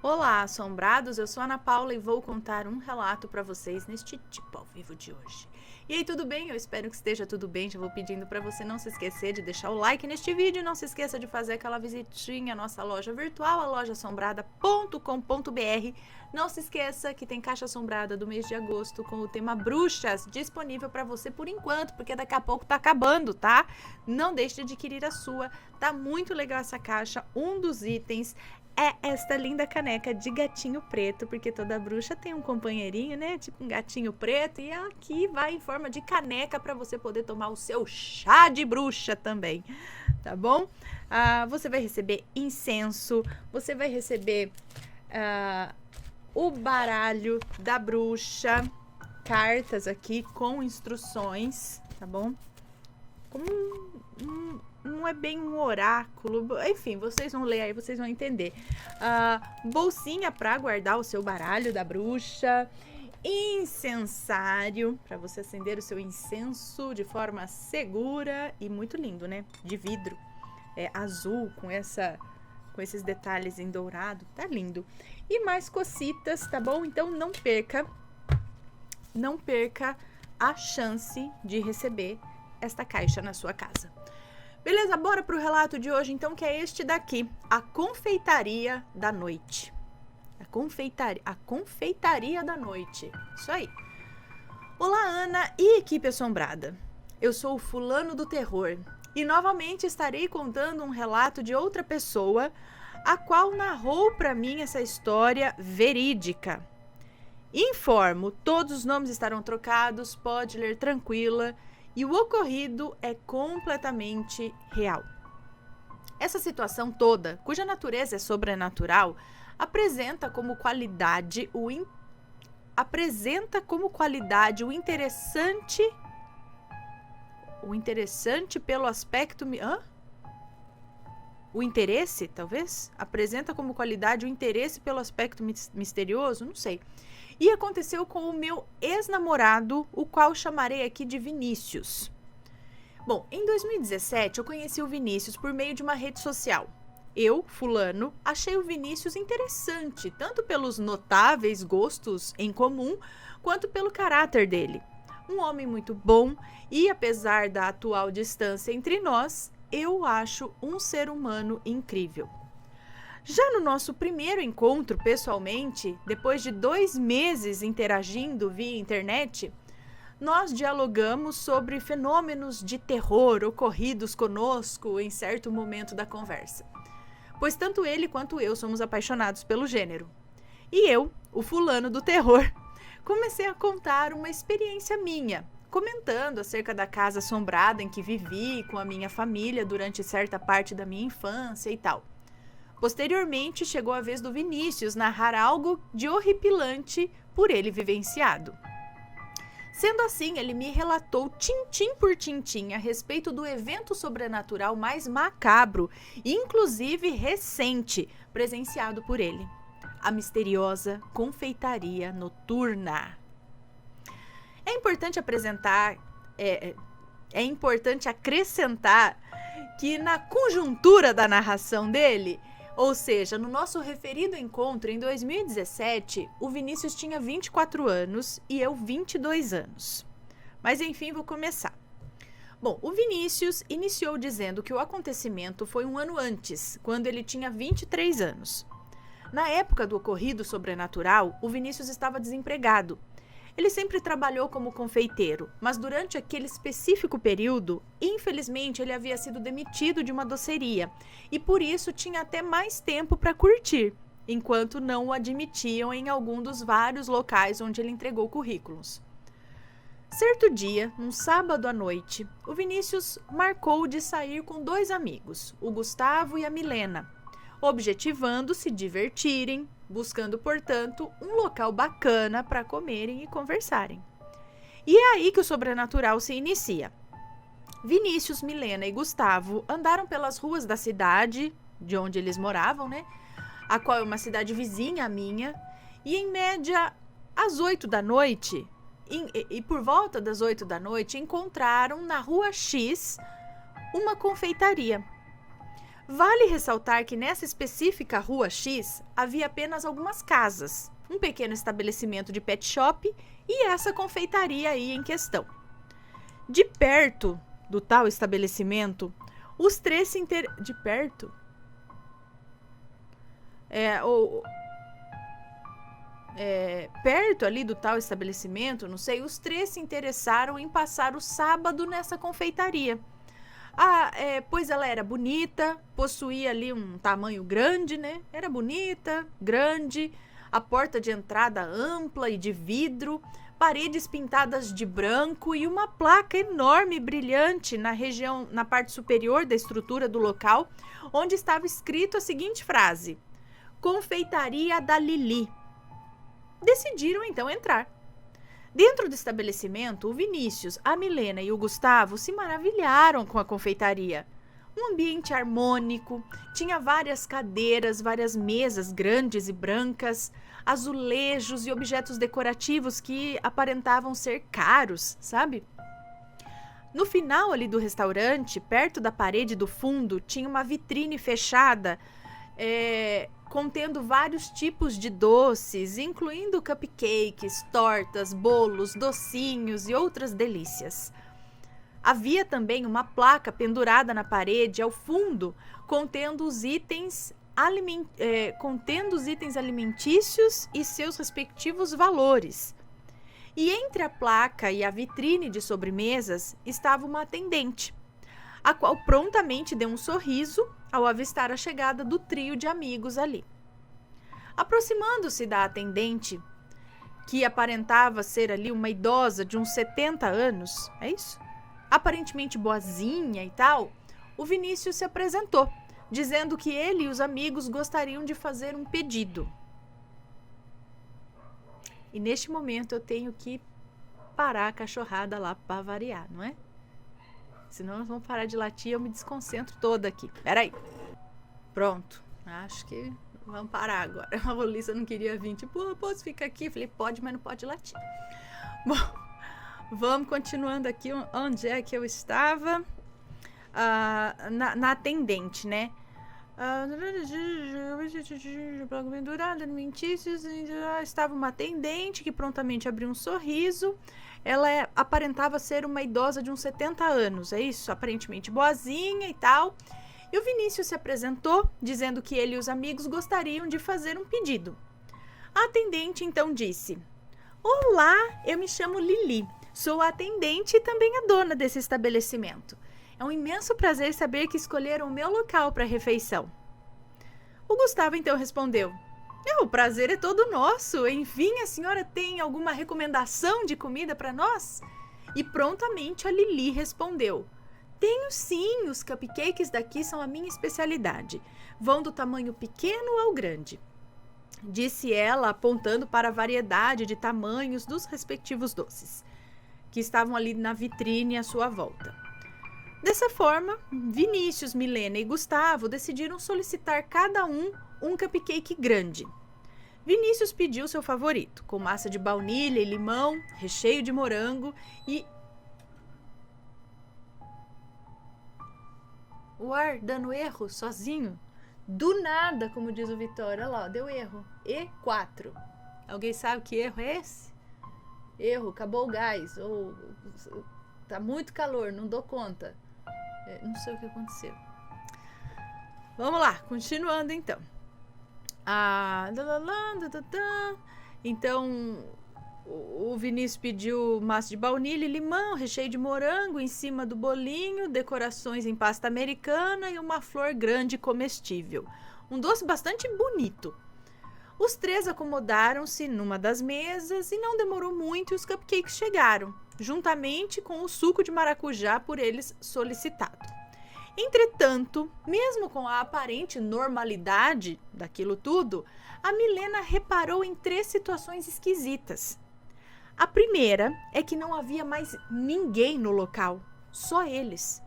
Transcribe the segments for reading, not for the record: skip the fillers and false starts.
Olá, assombrados! Eu sou a Ana Paula e vou contar um relato para vocês neste tipo ao vivo de hoje. E aí, tudo bem? Eu espero que esteja tudo bem. Já vou pedindo para você não se esquecer de deixar o like neste vídeo. Não se esqueça de fazer aquela visitinha à nossa loja virtual, a lojaassombrada.com.br. Não se esqueça que tem caixa assombrada do mês de agosto com o tema bruxas disponível para você por enquanto, porque daqui a pouco tá acabando, tá? Não deixe de adquirir a sua. Tá muito legal essa caixa. Um dos itens é esta linda caneca de gatinho preto, porque toda bruxa tem um companheirinho, né? Tipo um gatinho preto. E aqui vai em forma de caneca para você poder tomar o seu chá de bruxa também, tá bom? Você vai receber incenso, você vai receber o baralho da bruxa, cartas aqui com instruções, tá bom? Como não é bem um oráculo, enfim, vocês vão ler aí, vocês vão entender. Bolsinha para guardar o seu baralho da bruxa, incensário para você acender o seu incenso de forma segura e muito lindo, né? De vidro, azul com esses detalhes em dourado, tá lindo. E mais cocitas, tá bom? Então não perca a chance de receber esta caixa na sua casa. Beleza, bora pro relato de hoje então, que é este daqui, a confeitaria da noite. A confeitaria da noite, isso aí. Olá, Ana e equipe assombrada. Eu sou o fulano do terror e novamente estarei contando um relato de outra pessoa, a qual narrou para mim essa história verídica. Informo, todos os nomes estarão trocados, pode ler tranquila. E o ocorrido é completamente real. Essa situação toda, cuja natureza é sobrenatural, apresenta como qualidade o interessante pelo aspecto... O interesse, talvez? Apresenta como qualidade o interesse pelo aspecto misterioso? Não sei. E aconteceu com o meu ex-namorado, o qual chamarei aqui de Vinícius. Bom, em 2017 eu conheci o Vinícius por meio de uma rede social. Eu, fulano, achei o Vinícius interessante, tanto pelos notáveis gostos em comum, quanto pelo caráter dele. Um homem muito bom e, apesar da atual distância entre nós, eu acho um ser humano incrível. Já no nosso primeiro encontro pessoalmente, depois de 2 meses interagindo via internet, nós dialogamos sobre fenômenos de terror ocorridos conosco em certo momento da conversa. Pois tanto ele quanto eu somos apaixonados pelo gênero. E eu, o fulano do terror, comecei a contar uma experiência minha, comentando acerca da casa assombrada em que vivi com a minha família durante certa parte da minha infância e tal. Posteriormente, chegou a vez do Vinícius narrar algo de horripilante por ele vivenciado. Sendo assim, ele me relatou tintim por tintim a respeito do evento sobrenatural mais macabro, inclusive recente, presenciado por ele. A misteriosa confeitaria noturna. É importante acrescentar que na conjuntura da narração dele, ou seja, no nosso referido encontro em 2017, o Vinícius tinha 24 anos e eu 22 anos. Mas enfim, vou começar. Bom, o Vinícius iniciou dizendo que o acontecimento foi um ano antes, quando ele tinha 23 anos. Na época do ocorrido sobrenatural, o Vinícius estava desempregado. Ele sempre trabalhou como confeiteiro, mas durante aquele específico período, infelizmente, ele havia sido demitido de uma doceria e por isso tinha até mais tempo para curtir, enquanto não o admitiam em algum dos vários locais onde ele entregou currículos. Certo dia, num sábado à noite, o Vinícius marcou de sair com 2 amigos, o Gustavo e a Milena, objetivando se divertirem, buscando, portanto, um local bacana para comerem e conversarem. E é aí que o sobrenatural se inicia. Vinícius, Milena e Gustavo andaram pelas ruas da cidade, de onde eles moravam, né? A qual é uma cidade vizinha à minha, e em média, às 8 da noite, e por volta das 8 da noite, encontraram na Rua X uma confeitaria. Vale ressaltar que nessa específica Rua X havia apenas algumas casas, um pequeno estabelecimento de pet shop e essa confeitaria aí em questão. De perto do tal estabelecimento, os três se De perto? Perto ali do tal estabelecimento, não sei, os três se interessaram em passar o sábado nessa confeitaria. Pois ela era bonita, possuía ali um tamanho grande, né? Era bonita, grande, a porta de entrada ampla e de vidro, paredes pintadas de branco e uma placa enorme e brilhante na parte superior da estrutura do local, onde estava escrito a seguinte frase: Confeitaria da Lili. Decidiram então entrar. Dentro do estabelecimento, o Vinícius, a Milena e o Gustavo se maravilharam com a confeitaria. Um ambiente harmônico, tinha várias cadeiras, várias mesas grandes e brancas, azulejos e objetos decorativos que aparentavam ser caros, sabe? No final ali do restaurante, perto da parede do fundo, tinha uma vitrine fechada, contendo vários tipos de doces, incluindo cupcakes, tortas, bolos, docinhos e outras delícias. Havia também uma placa pendurada na parede ao fundo, contendo os itens alimentícios e seus respectivos valores. E entre a placa e a vitrine de sobremesas estava uma atendente, a qual prontamente deu um sorriso ao avistar a chegada do trio de amigos ali. Aproximando-se da atendente, que aparentava ser ali uma idosa de uns 70 anos, é isso? Aparentemente boazinha e tal, o Vinícius se apresentou, dizendo que ele e os amigos gostariam de fazer um pedido. E neste momento eu tenho que parar a cachorrada lá para variar, não é? Senão eles vão parar de latir e eu me desconcentro toda aqui. Peraí. Pronto. Acho que vamos parar agora. A Ulissa não queria vir. Tipo, posso ficar aqui? Falei, pode, mas não pode latir. Bom, vamos continuando aqui. Onde é que eu estava? Na atendente, né? Estava uma atendente que prontamente abriu um sorriso. Ela aparentava ser uma idosa de uns 70 anos, é isso? Aparentemente boazinha e tal. E o Vinícius se apresentou, dizendo que ele e os amigos gostariam de fazer um pedido. A atendente então disse: Olá, eu me chamo Lili, sou a atendente e também a dona desse estabelecimento. É um imenso prazer saber que escolheram o meu local para a refeição. O Gustavo então respondeu: O prazer é todo nosso. Enfim, a senhora tem alguma recomendação de comida para nós? E prontamente a Lili respondeu: Tenho sim, os cupcakes daqui são a minha especialidade. Vão do tamanho pequeno ao grande. Disse ela, apontando para a variedade de tamanhos dos respectivos doces, que estavam ali na vitrine à sua volta. Dessa forma, Vinícius, Milena e Gustavo decidiram solicitar cada um cupcake grande. Vinícius pediu seu favorito, com massa de baunilha e limão, recheio de morango e... O ar dando erro sozinho. Do nada, como diz o Vitória. Olha lá, deu erro. E4. Alguém sabe que erro é esse? Erro, acabou o gás. Ou tá muito calor, não dou conta. Não sei o que aconteceu. Vamos lá, continuando então. Então, o Vinícius pediu massa de baunilha e limão, recheio de morango em cima do bolinho, decorações em pasta americana e uma flor grande comestível. Um doce bastante bonito. Os três acomodaram-se numa das mesas e não demorou muito e os cupcakes chegaram, juntamente com o suco de maracujá por eles solicitado. Entretanto, mesmo com a aparente normalidade daquilo tudo, a Milena reparou em 3 situações esquisitas. A primeira é que não havia mais ninguém no local, só eles.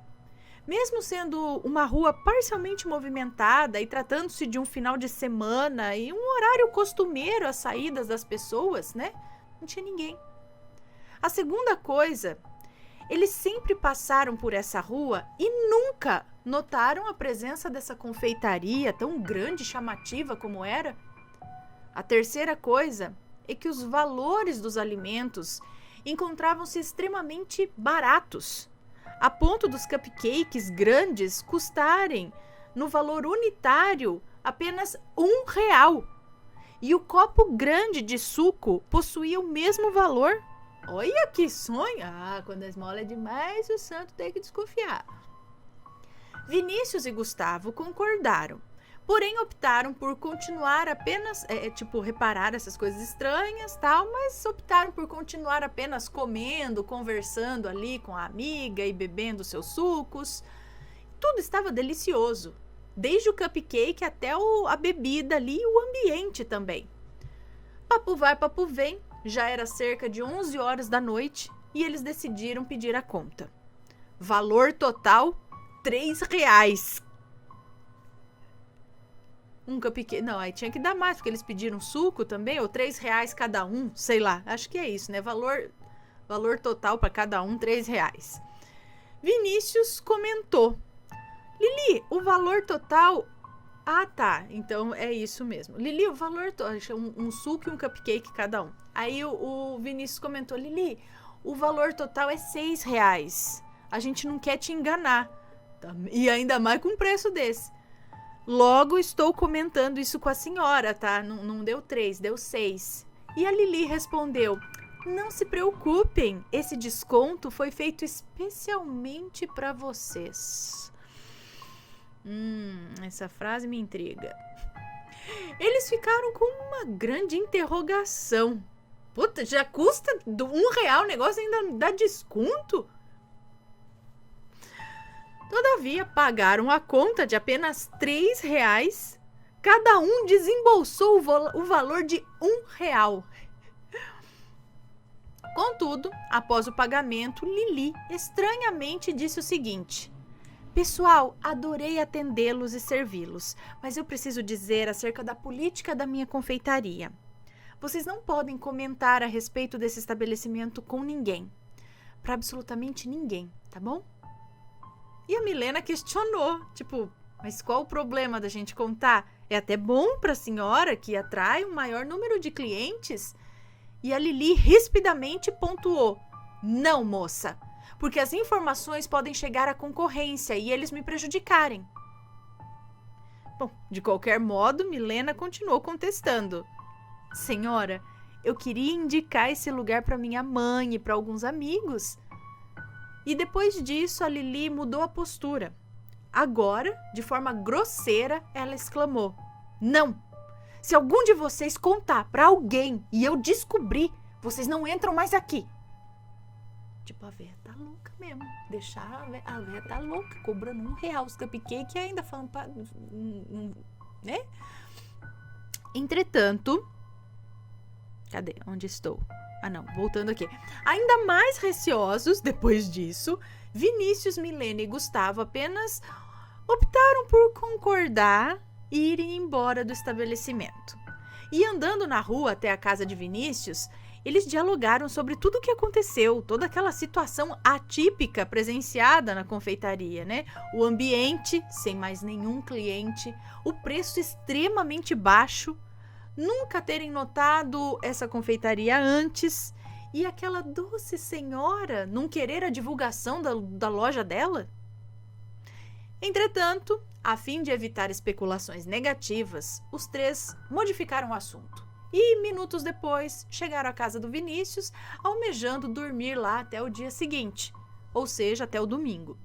Mesmo sendo uma rua parcialmente movimentada e tratando-se de um final de semana e um horário costumeiro às saídas das pessoas, né? Não tinha ninguém. A segunda coisa Eles sempre passaram por essa rua e nunca notaram a presença dessa confeitaria tão grande e chamativa como era. A terceira coisa é que os valores dos alimentos encontravam-se extremamente baratos, a ponto dos cupcakes grandes custarem, no valor unitário, apenas R$ 1. E o copo grande de suco possuía o mesmo valor. Olha que sonho! Ah, quando a esmola é demais, o santo tem que desconfiar. Vinícius e Gustavo concordaram, porém optaram por continuar apenas, reparar essas coisas estranhas, tal, mas optaram por continuar apenas comendo, conversando ali com a amiga e bebendo seus sucos. Tudo estava delicioso, desde o cupcake até a bebida ali e o ambiente também. Papo vai, papo vem, já era cerca de 11 horas da noite e eles decidiram pedir a conta. Valor total, R$ 3. Um cupcake, não, aí tinha que dar mais, porque eles pediram suco também, ou R$ 3 cada um, sei lá, acho que é isso, né? Valor total para cada um, R$ 3. Vinícius comentou: Lili, o valor total... Ah, tá, então é isso mesmo. Lili, o valor total... Um suco e um cupcake cada um. Aí o Vinícius comentou: Lili, o valor total é R$ 6. A gente não quer te enganar. E ainda mais com um preço desse. Logo estou comentando isso com a senhora, tá? Não deu 3, deu 6. E a Lili respondeu: não se preocupem, esse desconto foi feito especialmente para vocês. Essa frase me intriga. Eles ficaram com uma grande interrogação. Puta, já custa R$ 1 o negócio, ainda dá desconto? Todavia, pagaram a conta de apenas R$ 3. Cada um desembolsou o valor de R$ 1. Contudo, após o pagamento, Lili estranhamente disse o seguinte: pessoal, adorei atendê-los e servi-los, mas eu preciso dizer acerca da política da minha confeitaria. Vocês não podem comentar a respeito desse estabelecimento com ninguém. Para absolutamente ninguém, tá bom? E a Milena questionou, tipo, mas qual o problema da gente contar? É até bom para a senhora, que atrai um maior número de clientes. E a Lili rispidamente pontuou: não, moça, porque as informações podem chegar à concorrência e eles me prejudicarem. Bom, de qualquer modo, Milena continuou contestando: senhora, eu queria indicar esse lugar para minha mãe e para alguns amigos. E depois disso, a Lili mudou a postura. Agora, de forma grosseira, ela exclamou: não! Se algum de vocês contar para alguém e eu descobrir, vocês não entram mais aqui. Tipo, a véia tá louca mesmo. Deixar a véia tá louca, cobrando R$ 1 os cupcake e ainda falando pra... né? Entretanto... Cadê? Onde estou? Ah, não. Voltando aqui. Ainda mais receosos, depois disso, Vinícius, Milena e Gustavo apenas optaram por concordar e irem embora do estabelecimento. E andando na rua até a casa de Vinícius, eles dialogaram sobre tudo o que aconteceu, toda aquela situação atípica presenciada na confeitaria, né? O ambiente, sem mais nenhum cliente, o preço extremamente baixo, nunca terem notado essa confeitaria antes e aquela doce senhora não querer a divulgação da loja dela. Entretanto, a fim de evitar especulações negativas, os três modificaram o assunto. E, minutos depois, chegaram à casa do Vinícius, almejando dormir lá até o dia seguinte, ou seja, até o domingo.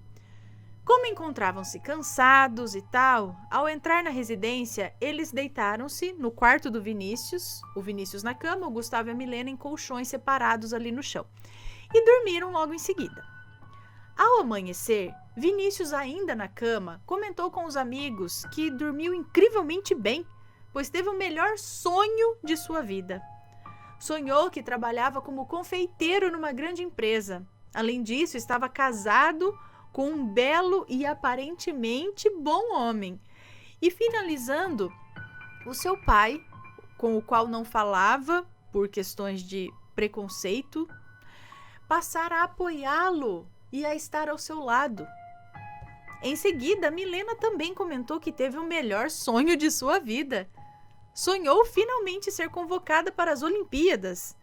Como encontravam-se cansados e tal, ao entrar na residência, eles deitaram-se no quarto do Vinícius, o Vinícius na cama, o Gustavo e a Milena em colchões separados ali no chão, e dormiram logo em seguida. Ao amanhecer, Vinícius, ainda na cama, comentou com os amigos que dormiu incrivelmente bem, pois teve o melhor sonho de sua vida. Sonhou que trabalhava como confeiteiro numa grande empresa. Além disso, estava casado com um belo e aparentemente bom homem. E finalizando, o seu pai, com o qual não falava por questões de preconceito, passar a apoiá-lo e a estar ao seu lado. Em seguida, Milena também comentou que teve o melhor sonho de sua vida. Sonhou finalmente ser convocada para as Olimpíadas.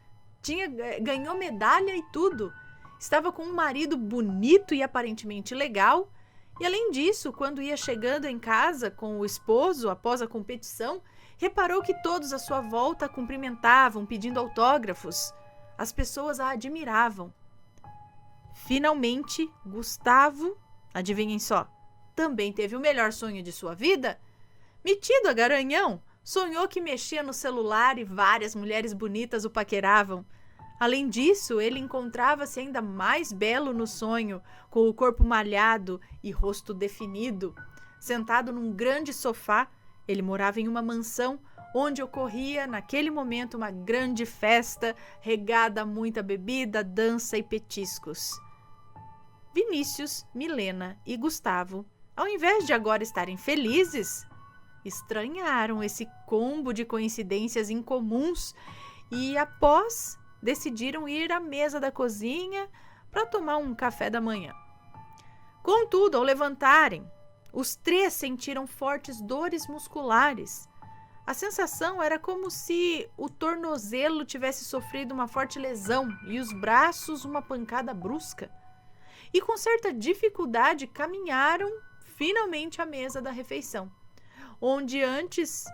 Ganhou medalha e tudo. Estava com um marido bonito e aparentemente legal. E além disso, quando ia chegando em casa com o esposo após a competição, reparou que todos à sua volta a cumprimentavam, pedindo autógrafos. As pessoas a admiravam. Finalmente, Gustavo, adivinhem só, também teve o melhor sonho de sua vida? Metido a garanhão, sonhou que mexia no celular e várias mulheres bonitas o paqueravam. Além disso, ele encontrava-se ainda mais belo no sonho, com o corpo malhado e rosto definido. Sentado num grande sofá, ele morava em uma mansão onde ocorria, naquele momento, uma grande festa regada a muita bebida, dança e petiscos. Vinícius, Milena e Gustavo, ao invés de agora estarem felizes, estranharam esse combo de coincidências incomuns e, após, decidiram ir à mesa da cozinha para tomar um café da manhã. Contudo, ao levantarem, os três sentiram fortes dores musculares. A sensação era como se o tornozelo tivesse sofrido uma forte lesão e os braços uma pancada brusca. E com certa dificuldade caminharam finalmente à mesa da refeição, onde antes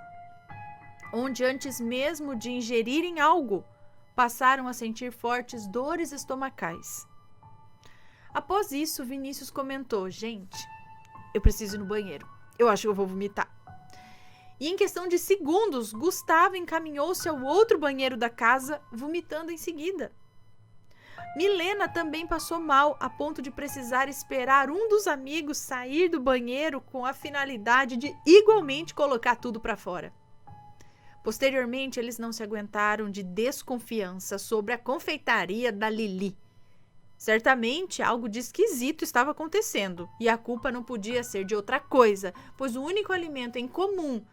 mesmo de ingerirem algo, passaram a sentir fortes dores estomacais. Após isso, Vinícius comentou: gente, eu preciso ir no banheiro. Eu acho que eu vou vomitar. E em questão de segundos, Gustavo encaminhou-se ao outro banheiro da casa, vomitando em seguida. Milena também passou mal, a ponto de precisar esperar um dos amigos sair do banheiro com a finalidade de igualmente colocar tudo para fora. Posteriormente, eles não se aguentaram de desconfiança sobre a confeitaria da Lili. Certamente, algo de esquisito estava acontecendo, e a culpa não podia ser de outra coisa, pois o único alimento em comum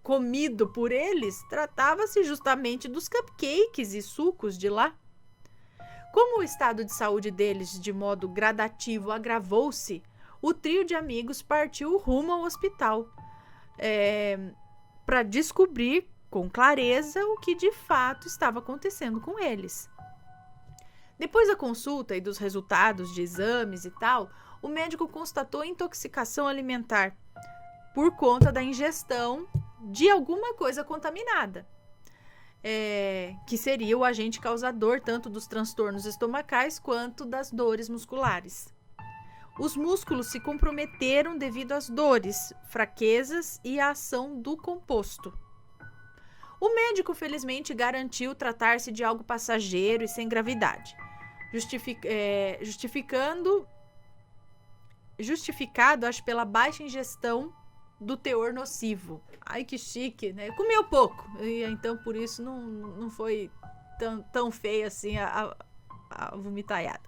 comido por eles tratava-se justamente dos cupcakes e sucos de lá. Como o estado de saúde deles, de modo gradativo, agravou-se, o trio de amigos partiu rumo ao hospital para descobrir com clareza o que de fato estava acontecendo com eles. Depois da consulta e dos resultados de exames e tal, o médico constatou intoxicação alimentar por conta da ingestão de alguma coisa contaminada, que seria o agente causador tanto dos transtornos estomacais quanto das dores musculares. Os músculos se comprometeram devido às dores, fraquezas e à ação do composto. O médico, felizmente, garantiu tratar-se de algo passageiro e sem gravidade, justificado, acho, pela baixa ingestão do teor nocivo. Ai, que chique, né? Comeu pouco, e então por isso não foi tão feia assim a vomitaiada.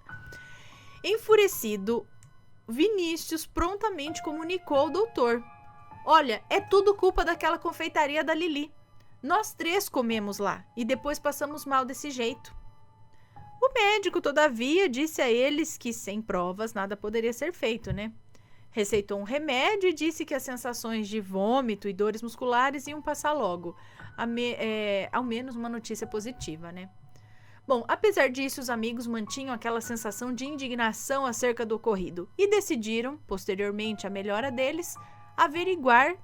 Enfurecido, Vinícius prontamente comunicou ao doutor: olha, é tudo culpa daquela confeitaria da Lili. Nós três comemos lá e depois passamos mal desse jeito. O médico, todavia, disse a eles que sem provas nada poderia ser feito, né? Receitou um remédio e disse que as sensações de vômito e dores musculares iam passar logo. Ao menos uma notícia positiva, né? Bom, apesar disso, os amigos mantinham aquela sensação de indignação acerca do ocorrido e decidiram, posteriormente à melhora deles, averiguar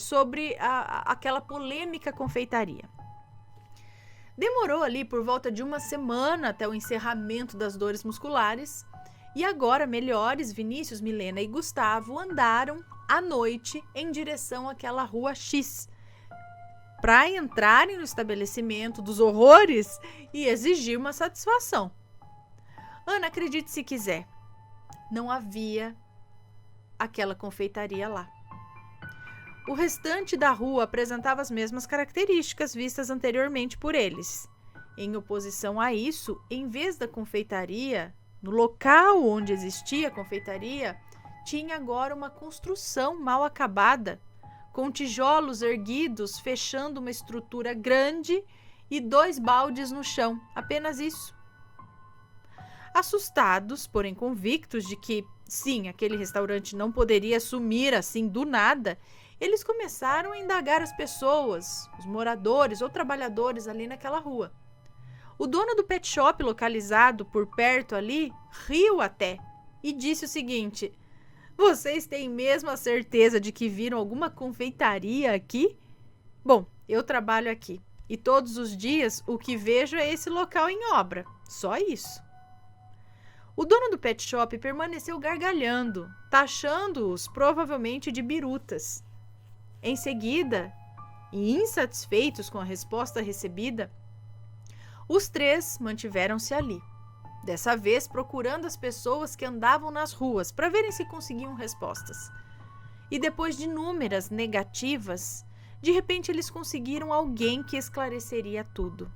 sobre aquela polêmica confeitaria. Demorou ali por volta de uma semana até o encerramento das dores musculares e agora, melhores, Vinícius, Milena e Gustavo andaram à noite em direção àquela rua X para entrarem no estabelecimento dos horrores e exigir uma satisfação. Ana, acredite se quiser, não havia aquela confeitaria lá. O restante da rua apresentava as mesmas características vistas anteriormente por eles. Em oposição a isso, em vez da confeitaria, no local onde existia a confeitaria, tinha agora uma construção mal acabada, com tijolos erguidos fechando uma estrutura grande e 2 baldes no chão, apenas isso. Assustados, porém convictos de que, sim, aquele restaurante não poderia sumir assim do nada, eles começaram a indagar as pessoas, os moradores ou trabalhadores ali naquela rua. O dono do pet shop localizado por perto ali riu até e disse o seguinte: "Vocês têm mesmo a certeza de que viram alguma confeitaria aqui? Bom, eu trabalho aqui e todos os dias o que vejo é esse local em obra, só isso." O dono do pet shop permaneceu gargalhando, taxando-os provavelmente de birutas. Em seguida, e insatisfeitos com a resposta recebida, os 3 mantiveram-se ali, dessa vez procurando as pessoas que andavam nas ruas para verem se conseguiam respostas. E depois de inúmeras negativas, de repente eles conseguiram alguém que esclareceria tudo.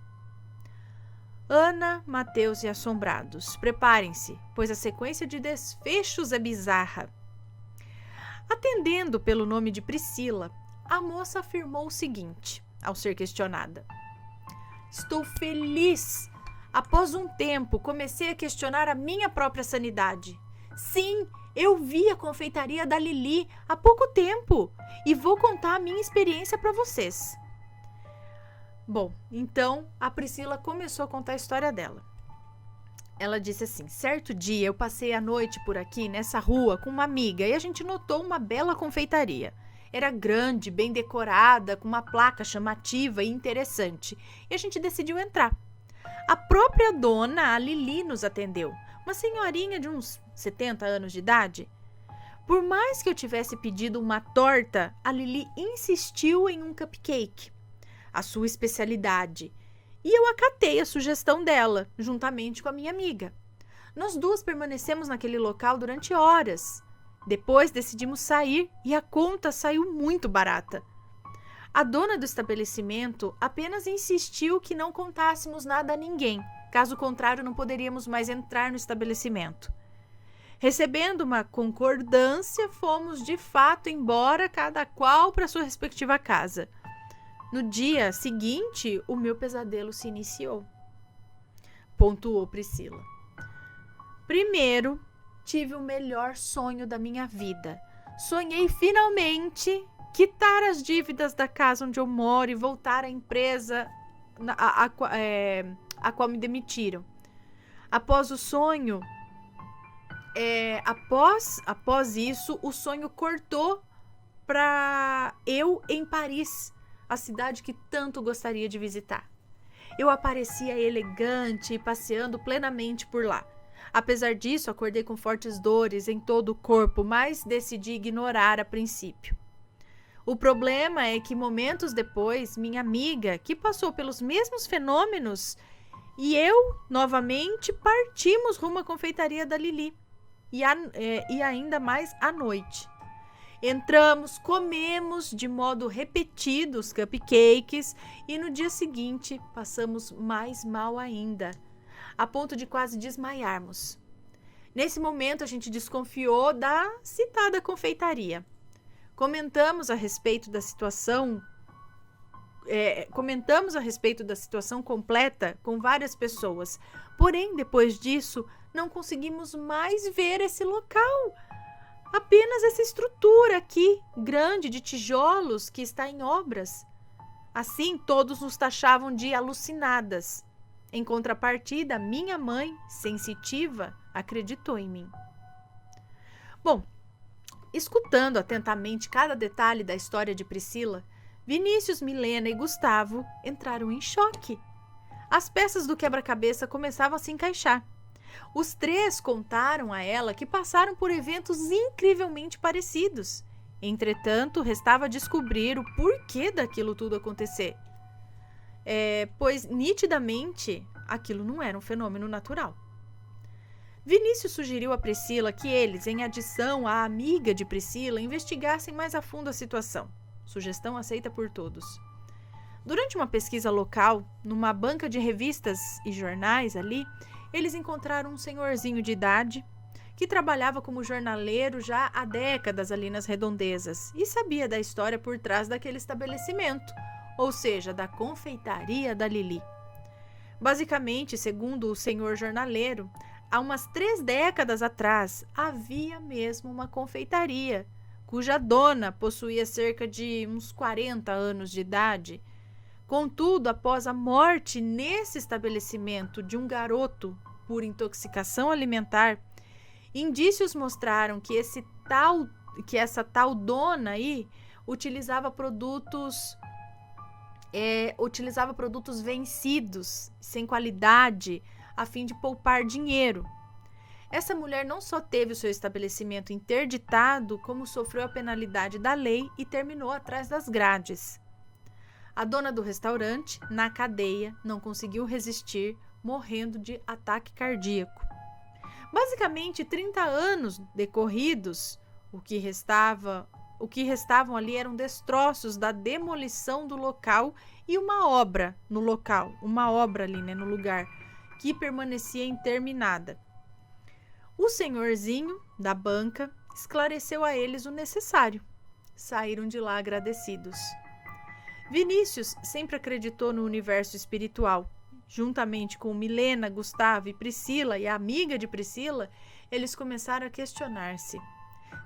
Ana, Mateus e Assombrados, preparem-se, pois a sequência de desfechos é bizarra. Atendendo pelo nome de Priscila, a moça afirmou o seguinte, ao ser questionada: "Estou feliz. Após um tempo, comecei a questionar a minha própria sanidade. Sim, eu vi a confeitaria da Lili há pouco tempo e vou contar a minha experiência para vocês." Bom, então a Priscila começou a contar a história dela. Ela disse assim: "Certo dia eu passei a noite por aqui nessa rua com uma amiga e a gente notou uma bela confeitaria. Era grande, bem decorada, com uma placa chamativa e interessante, e a gente decidiu entrar. A própria dona, a Lili, nos atendeu, uma senhorinha de uns 70 anos de idade. Por mais que eu tivesse pedido uma torta, a Lili insistiu em um cupcake, a sua especialidade, e eu acatei a sugestão dela, juntamente com a minha amiga. Nós 2 permanecemos naquele local durante horas. Depois decidimos sair e a conta saiu muito barata. A dona do estabelecimento apenas insistiu que não contássemos nada a ninguém, caso contrário não poderíamos mais entrar no estabelecimento. Recebendo uma concordância, fomos de fato embora, cada qual para sua respectiva casa. No dia seguinte, o meu pesadelo se iniciou", pontuou Priscila. "Primeiro, tive o melhor sonho da minha vida. Sonhei finalmente quitar as dívidas da casa onde eu moro e voltar à empresa a qual me demitiram. Após o sonho, após isso, o sonho cortou para eu em Paris, a cidade que tanto gostaria de visitar. Eu aparecia elegante e passeando plenamente por lá. Apesar disso, acordei com fortes dores em todo o corpo, mas decidi ignorar a princípio. O problema é que momentos depois, minha amiga, que passou pelos mesmos fenômenos, e eu, novamente, partimos rumo à confeitaria da Lili, e ainda mais à noite. Entramos, comemos de modo repetido os cupcakes e no dia seguinte passamos mais mal ainda, a ponto de quase desmaiarmos. Nesse momento a gente desconfiou da citada confeitaria. Comentamos a respeito da situação completa com várias pessoas, porém depois disso não conseguimos mais ver esse local. Apenas essa estrutura aqui, grande, de tijolos, que está em obras. Assim, todos nos taxavam de alucinadas. Em contrapartida, minha mãe, sensitiva, acreditou em mim." Bom, escutando atentamente cada detalhe da história de Priscila, Vinícius, Milena e Gustavo entraram em choque. As peças do quebra-cabeça começavam a se encaixar. Os 3 contaram a ela que passaram por eventos incrivelmente parecidos. Entretanto, restava descobrir o porquê daquilo tudo acontecer. Pois, nitidamente, aquilo não era um fenômeno natural. Vinícius sugeriu a Priscila que eles, em adição à amiga de Priscila, investigassem mais a fundo a situação. Sugestão aceita por todos. Durante uma pesquisa local, numa banca de revistas e jornais ali, eles encontraram um senhorzinho de idade que trabalhava como jornaleiro já há décadas ali nas redondezas e sabia da história por trás daquele estabelecimento, ou seja, da confeitaria da Lili. Basicamente, segundo o senhor jornaleiro, há umas 3 décadas atrás havia mesmo uma confeitaria, cuja dona possuía cerca de uns 40 anos de idade. Contudo, após a morte nesse estabelecimento de um garoto por intoxicação alimentar, indícios mostraram que essa tal dona aí utilizava produtos vencidos, sem qualidade, a fim de poupar dinheiro. Essa mulher não só teve o seu estabelecimento interditado, como sofreu a penalidade da lei e terminou atrás das grades. A dona do restaurante, na cadeia, não conseguiu resistir, morrendo de ataque cardíaco. Basicamente, 30 anos decorridos, o que restavam ali eram destroços da demolição do local e uma obra no local, uma obra ali, né, no lugar, que permanecia interminada. O senhorzinho da banca esclareceu a eles o necessário. Saíram de lá agradecidos. Vinícius sempre acreditou no universo espiritual. Juntamente com Milena, Gustavo e Priscila, e a amiga de Priscila, eles começaram a questionar-se.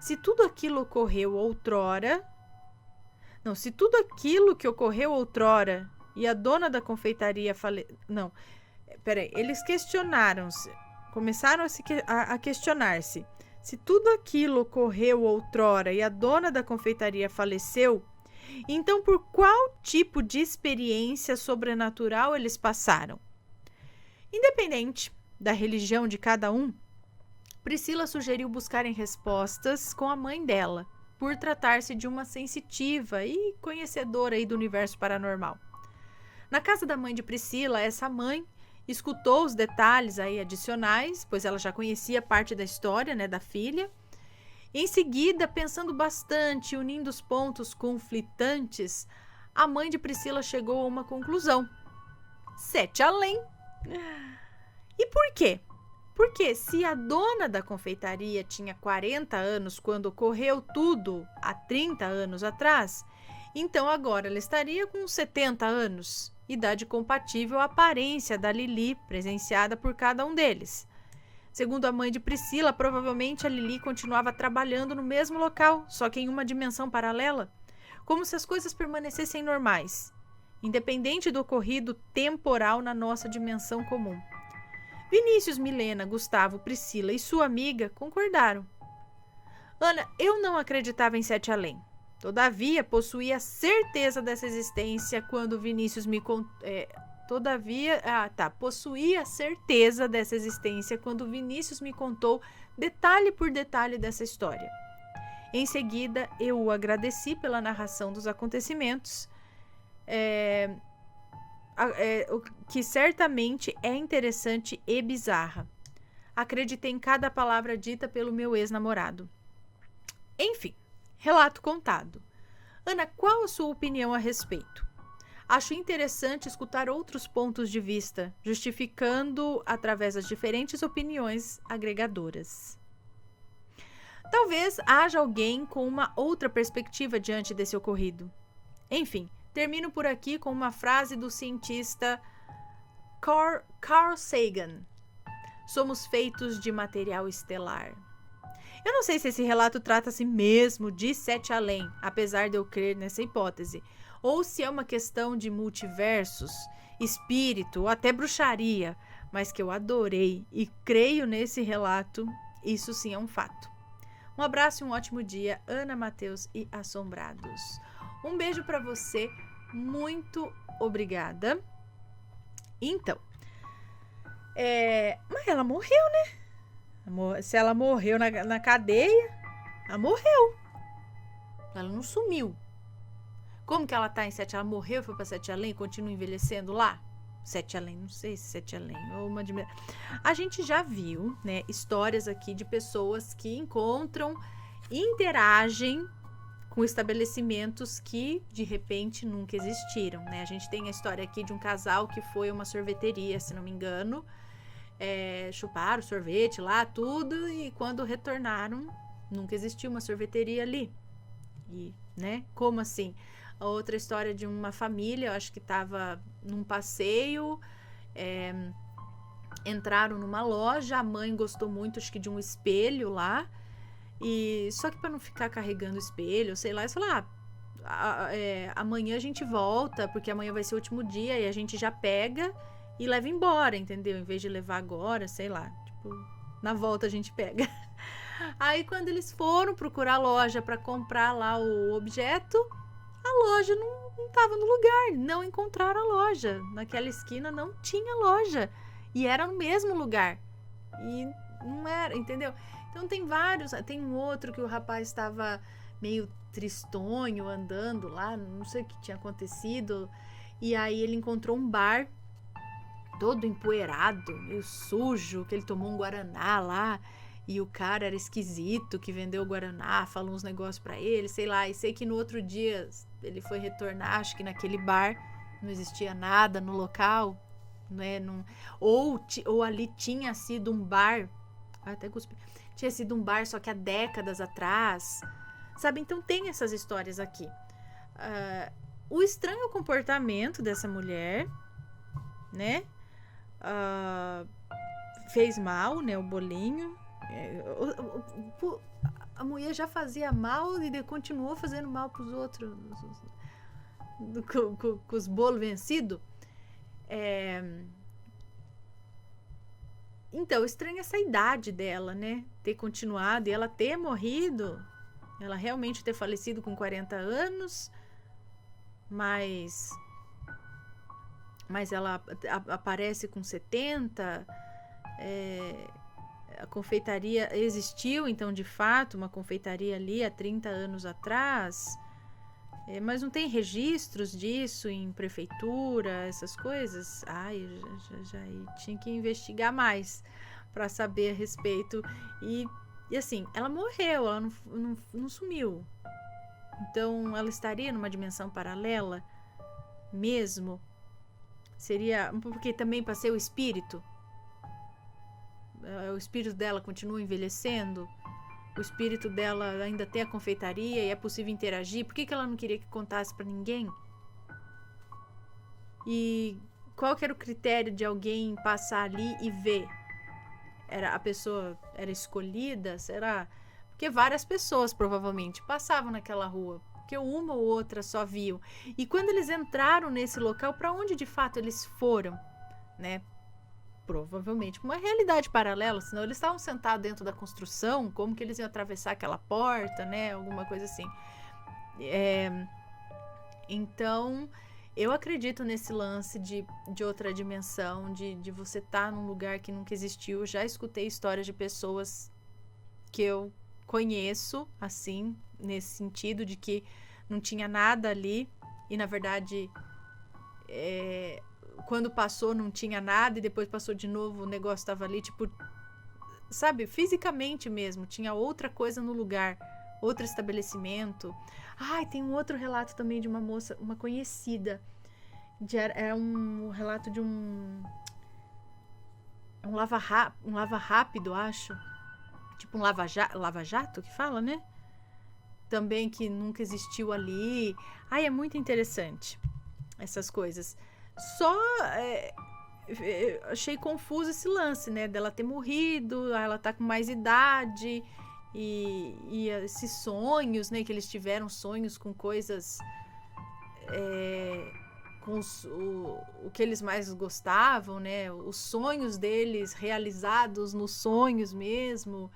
Se tudo aquilo que ocorreu outrora e a dona da confeitaria eles questionaram-se, começaram a questionar-se. Se tudo aquilo ocorreu outrora e a dona da confeitaria faleceu, então por qual tipo de experiência sobrenatural eles passaram? Independente da religião de cada um, Priscila sugeriu buscarem respostas com a mãe dela, por tratar-se de uma sensitiva e conhecedora aí do universo paranormal. Na casa da mãe de Priscila, essa mãe escutou os detalhes aí adicionais, pois ela já conhecia parte da história, né, da filha. Em seguida, pensando bastante, unindo os pontos conflitantes, a mãe de Priscila chegou a uma conclusão. 7 além. E por quê? Porque se a dona da confeitaria tinha 40 anos quando ocorreu tudo há 30 anos atrás, então agora ela estaria com 70 anos, idade compatível à aparência da Lili presenciada por cada um deles. Segundo a mãe de Priscila, provavelmente a Lili continuava trabalhando no mesmo local, só que em uma dimensão paralela, como se as coisas permanecessem normais, independente do ocorrido temporal na nossa dimensão comum. Vinícius, Milena, Gustavo, Priscila e sua amiga concordaram. Ana, eu não acreditava em 7 além. Todavia, possuía certeza dessa existência quando Vinícius me contou. Possuía certeza dessa existência quando Vinícius me contou detalhe por detalhe dessa história. Em seguida, eu o agradeci pela narração dos acontecimentos, que certamente é interessante e bizarra. Acreditei em cada palavra dita pelo meu ex-namorado. Enfim, relato contado. Ana, qual a sua opinião a respeito? Acho interessante escutar outros pontos de vista, justificando através das diferentes opiniões agregadoras. Talvez haja alguém com uma outra perspectiva diante desse ocorrido. Enfim, termino por aqui com uma frase do cientista Carl Sagan. Somos feitos de material estelar. Eu não sei se esse relato trata-se mesmo de 7 além, apesar de eu crer nessa hipótese, ou se é uma questão de multiversos, espírito ou até bruxaria, mas que eu adorei e creio nesse relato, isso sim é um fato. Um abraço e um ótimo dia, Ana, Matheus e Assombrados. Um beijo para você, muito obrigada. Então, mas ela morreu, né? Se ela morreu na cadeia, ela morreu. Ela não sumiu. Como que ela tá em 7 além? Ela morreu, foi pra 7 além e continua envelhecendo lá? 7 além, não sei se 7 além ou uma de... A gente já viu, né, histórias aqui de pessoas que encontram, interagem com estabelecimentos que de repente nunca existiram, né? A gente tem a história aqui de um casal que foi a uma sorveteria, se não me engano, chuparam sorvete lá, tudo, e quando retornaram, nunca existiu uma sorveteria ali. E, né? Como assim? A outra história de uma família, eu acho que estava num passeio, entraram numa loja, a mãe gostou muito, acho que de um espelho lá, e só que para não ficar carregando o espelho, sei lá, eles falaram, amanhã a gente volta, porque amanhã vai ser o último dia, e a gente já pega e leva embora, entendeu? Em vez de levar agora, sei lá, tipo, na volta a gente pega. Aí quando eles foram procurar a loja para comprar lá o objeto, a loja não estava no lugar, não encontraram a loja. Naquela esquina não tinha loja e era no mesmo lugar. E não era, entendeu? Então tem vários, tem um outro que o rapaz estava meio tristonho andando lá, não sei o que tinha acontecido, e aí ele encontrou um bar todo empoeirado, meio sujo, que ele tomou um guaraná lá. E o cara era esquisito que vendeu o guaraná, falou uns negócios pra ele, sei lá. E sei que no outro dia ele foi retornar, acho que naquele bar não existia nada no local, né? Não, ou ali tinha sido um bar, até cuspi, tinha sido um bar só que há décadas atrás, sabe? Então tem essas histórias aqui. O estranho comportamento dessa mulher, né? Fez mal, né? O bolinho. A mulher já fazia mal e continuou fazendo mal para os outros com os bolos vencidos. Então, estranha essa idade dela, né? Ter continuado e ela ter morrido, ela realmente ter falecido com 40 anos, mas ela aparece com 70. A confeitaria existiu, então, de fato, uma confeitaria ali há 30 anos atrás, mas não tem registros disso em prefeitura, essas coisas. Já tinha que investigar mais para saber a respeito. E assim, ela morreu, ela não sumiu. Então, ela estaria numa dimensão paralela mesmo? Seria, porque também para ser o espírito dela continua envelhecendo, o espírito dela ainda tem a confeitaria e é possível interagir. Por que ela não queria que contasse para ninguém? E qual que era o critério de alguém passar ali e ver? A pessoa era escolhida? Será? Porque várias pessoas provavelmente passavam naquela rua, porque uma ou outra só viu. E quando eles entraram nesse local, para onde de fato eles foram, né? Provavelmente uma realidade paralela, senão eles estavam sentados dentro da construção, como que eles iam atravessar aquela porta, né? Alguma coisa assim. Então, eu acredito nesse lance de outra dimensão, de você estar num lugar que nunca existiu. Já escutei histórias de pessoas que eu conheço, assim, nesse sentido de que não tinha nada ali e, na verdade, quando passou não tinha nada e depois passou de novo, o negócio estava ali, tipo, sabe, fisicamente mesmo, tinha outra coisa no lugar, outro estabelecimento. Tem um outro relato também de uma moça, uma conhecida, era um relato de um lava rápido, acho, tipo um lava jato que fala, né? Também que nunca existiu ali. É muito interessante essas coisas. Só achei confuso esse lance, né? Dela ter morrido, ela tá com mais idade e esses sonhos, né? Que eles tiveram sonhos com coisas, com o que eles mais gostavam, né? Os sonhos deles realizados nos sonhos mesmo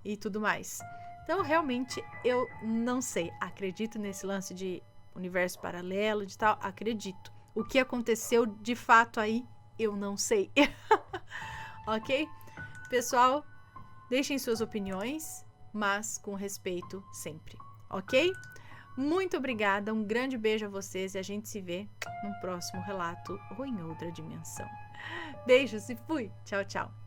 e tudo mais. Então, realmente, eu não sei. Acredito nesse lance de universo paralelo, de tal, acredito. O que aconteceu de fato aí, eu não sei. Ok? Pessoal, deixem suas opiniões, mas com respeito sempre. Ok? Muito obrigada, um grande beijo a vocês e a gente se vê num próximo relato ou em outra dimensão. Beijos e fui! Tchau, tchau!